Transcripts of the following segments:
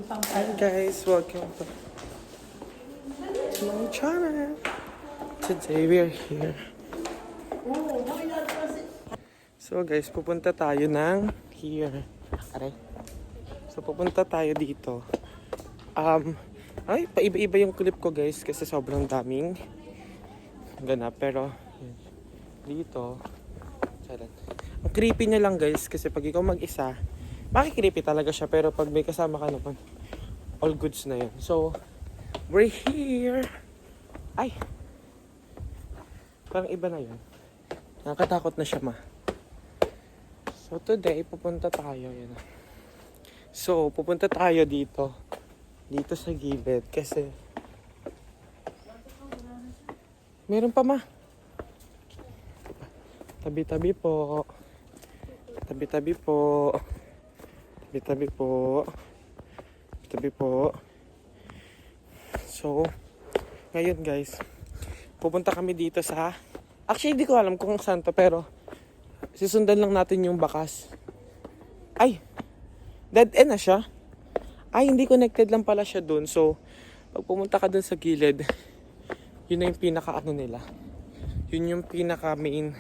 Hi guys, welcome to my channel. Today we are here. So guys, pupunta tayo ng here. Aray. So pupunta tayo dito. Ay, paiba-iba yung clip ko guys kasi sobrang daming ganap. Pero dito, charan. Ang creepy niya lang guys kasi pag ikaw mag-isa, makikreepy talaga siya. Pero pag may kasama ka naman, all goods na yun. So, we're here. Ay! Parang iba na yun. Nakakatakot na siya, ma. So, today, pupunta tayo. Yan. So, pupunta tayo dito. Dito sa gilid. Kasi, meron pa, ma. Tabi-tabi po. Tabi-tabi po. Tabi-tabi po. Tabi po. So, ngayon guys, pupunta kami dito sa... Actually, hindi ko alam kung saan to, pero sisundan lang natin yung bakas. Ay! Dead end na siya. Ay, hindi connected lang pala siya dun. So, pag pumunta ka dun sa gilid, yun na yung pinaka-ano nila. Yun yung pinaka-main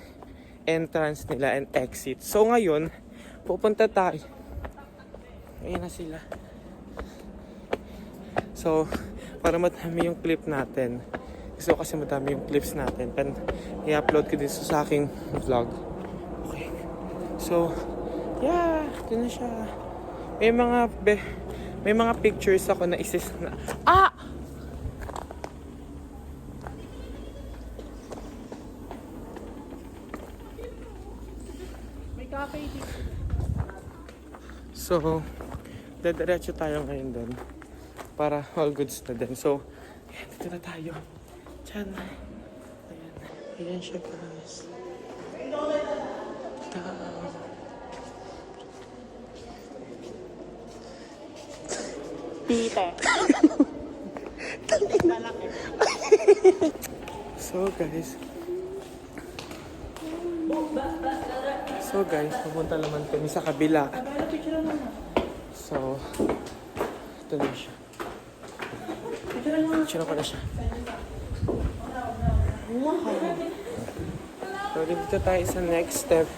entrance nila and exit. So, ngayon, pupunta tayo. Ayan na sila. So, para madami yung clip natin. Gusto ko kasi madami yung clips natin. And i-upload ko din sa aking vlog. Okay. So, yeah. Ito na siya. May mga pictures ako na isis na... Ah! May cafe dito. So, dediretso tayo ngayon doon para all goods na din. So, ayan, dito na tayo. Diyan. Ayan. Ayan siya, guys. Peter. So, guys, pupunta naman kami sa kabila. So, ito na siya. Picture ko na siya. Wow! So, dito tayo sa next step.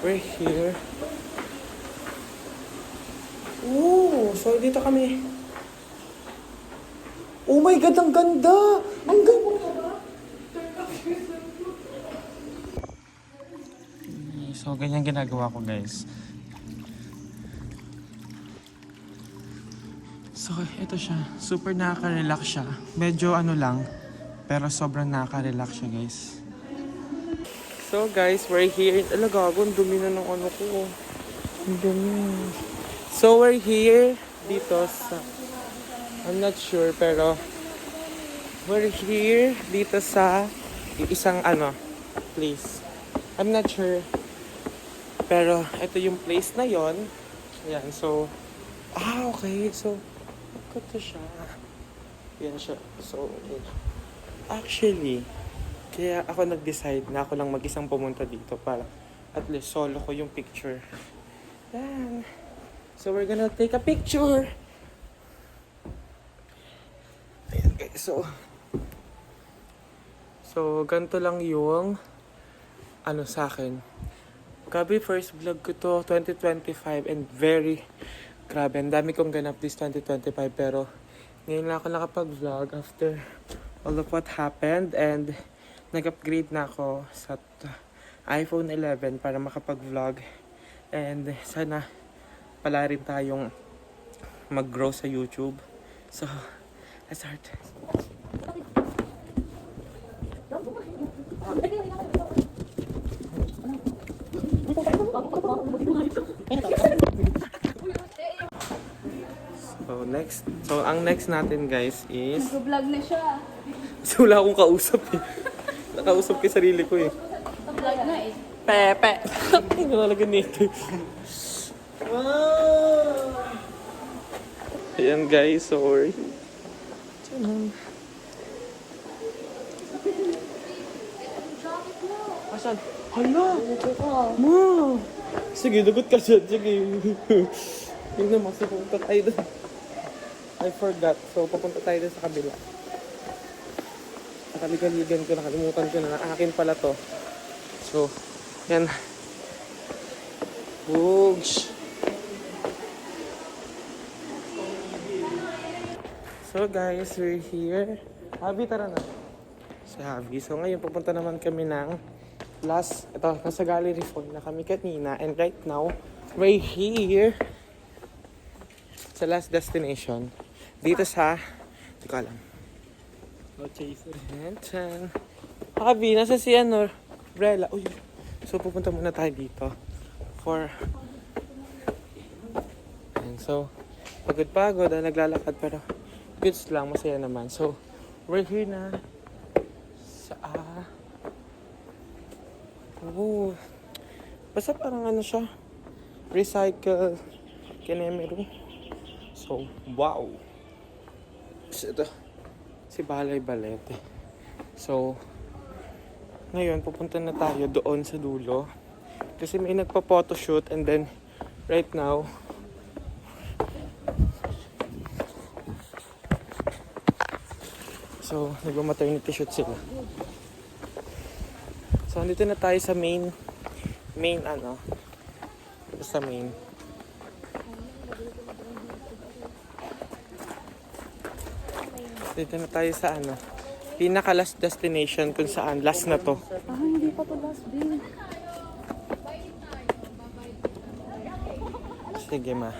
We're here. Ooh! So, dito kami. Oh my God! Ang ganda! Ang ganda! So, ganyan ginagawa ko, guys. So, ito siya. Super nakaka-relax siya. Medyo ano lang, pero sobrang nakaka-relax siya, guys. So, guys, we're here. Talaga, ang dumi na ng ano ko. Ang dumi. So, we're here dito sa... I'm not sure, pero... We're here dito sa isang place. I'm not sure. Pero, ito yung place na yon. Ayan, so... okay. So, ito siya. Yan siya. So, actually, kaya ako nag-decide na ako lang mag-isang pumunta dito para at least solo ko yung picture. Yan. So, we're gonna take a picture. Ayan, guys. So, ganito lang yung sa akin. Grabe, first vlog ko to, 2025, and grabe, ang dami kong ganap this 2025, pero ngayon lang ako nakapag-vlog after all of what happened, and nag-upgrade na ako sa iPhone 11 para makapag-vlog, and sana pala rin tayong mag-grow sa YouTube. So, let's start. So, ang next natin guys is... Nag-vlog na siya. Kasi wala akong kausap eh. Nakausap ko yung sarili ko eh. Vlog na eh. Pepe! Hindi na talaga nito. Wow! Ayan guys, sorry. Tiyan. Asan? Hala! Ma! Sige, dugot ka dyan. Sige. Yun naman, so pupunta tayo doon. I forgot. So, pupunta tayo doon sa kabila. Nakaligan-ligan ko, nakalimutan ko na akin pala to. So, yan. Boogs! So guys, we're here. Habi, tara na. Si Habi. So ngayon, pupunta naman kami ng ito, nasa Gallery 4 na kami kanina. And right now, we're here sa last destination. Dito sa, hindi ko alam. No chaser. Ayan. Habi, nasa si Brella. Uy. So pupunta muna tayo dito. And so, pagod-pagod, naglalakad pero goods lang, masaya naman. So, we're here na sa basta parang siya, recycle Kenemeru. So, wow. Ito, si Balay Balete. So, ngayon, pupunta na tayo doon sa dulo. Kasi may nagpa-photoshoot and then, right now, so, nagma-maternity shoot sila. So, andito na tayo sa main, sa main. Dito na tayo sa pinaka last destination kung saan, last na to. Hindi pa to last day. Sige ma.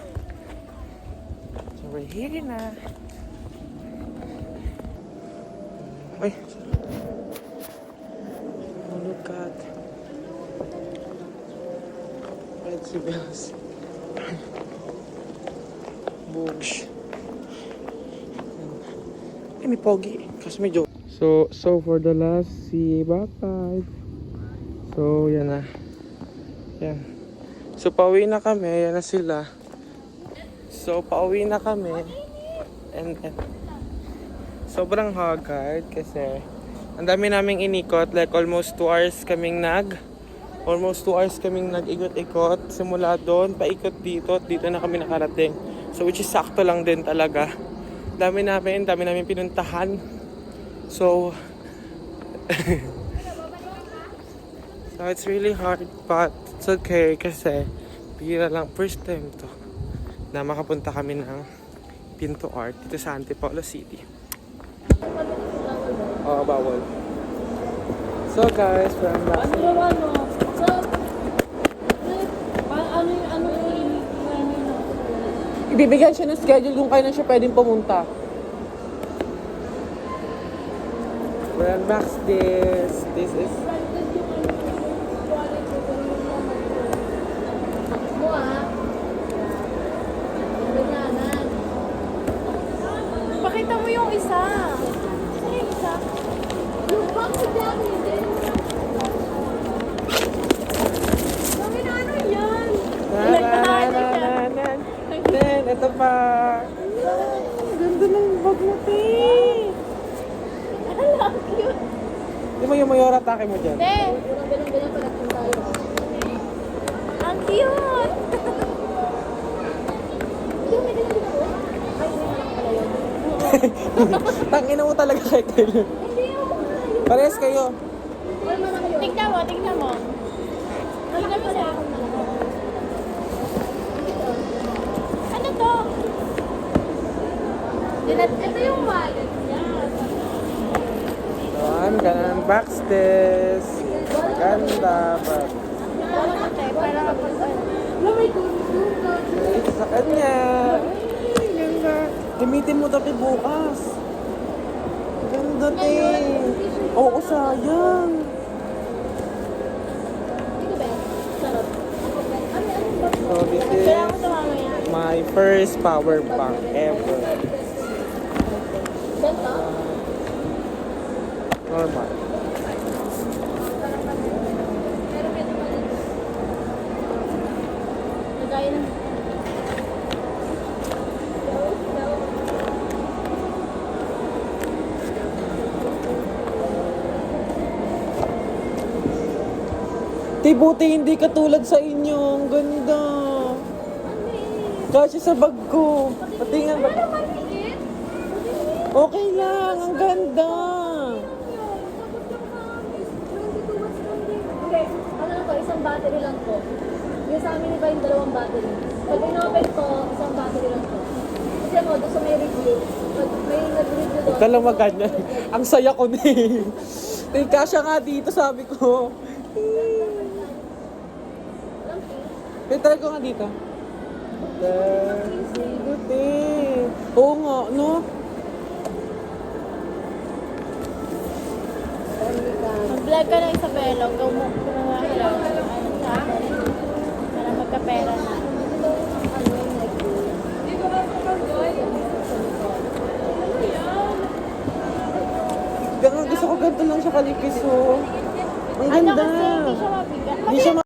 So, we're here na. Uy. Oh, look at. Red Sibels. Boogs. Ay, may pogi. Kasi medyo. So for the last, si Bapag. So, yan na. Yan. So, pauwi na kami. Yan na sila. So, pauwi na kami. And then, sobrang haggard kasi ang dami naming inikot, like almost 2 hours kaming nag-ikot-ikot simula doon, paikot dito at dito na kami nakarating. So which is sakto lang din talaga. Dami namin pinuntahan. So so it's really hard but it's okay kasi bihira lang, first time to na makapunta kami ng Pinto Art dito sa Antipolo City. Oo, bawal. So guys, from last ibibigyan siya ng schedule kung kailan siya pwedeng pumunta. We'll unbox this. This is Pakita mo yung isa. Saan yung isa? Yung box sa dami din. Dami na yan? Then, ito pa. Ganda ng bag mo, te. Ang cute. Di mo yung mayor atake mo dyan? Te! Bilang-bilang pa nagpunta tayo. Ang cute! Yung may din ako. Ay, hindi lang pala yun. Tangina mo talaga kay Taylor. Hindi ako. Parehas kayo. Tignan mo, tignan mo. Tignan mo sa akin. Ano to? Ito yung wallet niya. So, I'm gonna unbox this. Ganda, but Para kapag ito sa kanya. Ay, ganda. Gamitin mo dati bukas. Ganda, te. Oo, sayang. So, this is my first power bank ever. Normal. Te, buti hindi katulad sa inyo. Ang ganda. Kasi sa bag ko. Patingin ba? Okay lang, ang ganda. Okay, ano lang to, isang battery lang to. Yung sa amin iba yung dalawang battery. Pag in-open ko, isang battery lang to. Kasi mo, doon sa may review, pag may nag-review doon, Huwag ka lang magganyan. Ang saya ko din. Eh, kasya nga dito, sabi ko. walang pink. Try ko nga dito. Good eh. Oo nga, no? Mag-vlog ka ng Isabela, gumawa ka lang. Para magkapera na. Gusto ko ganito lang siya kalipis, oh. Ang Ano ganda. kasi hindi siya mabigat. Hindi siya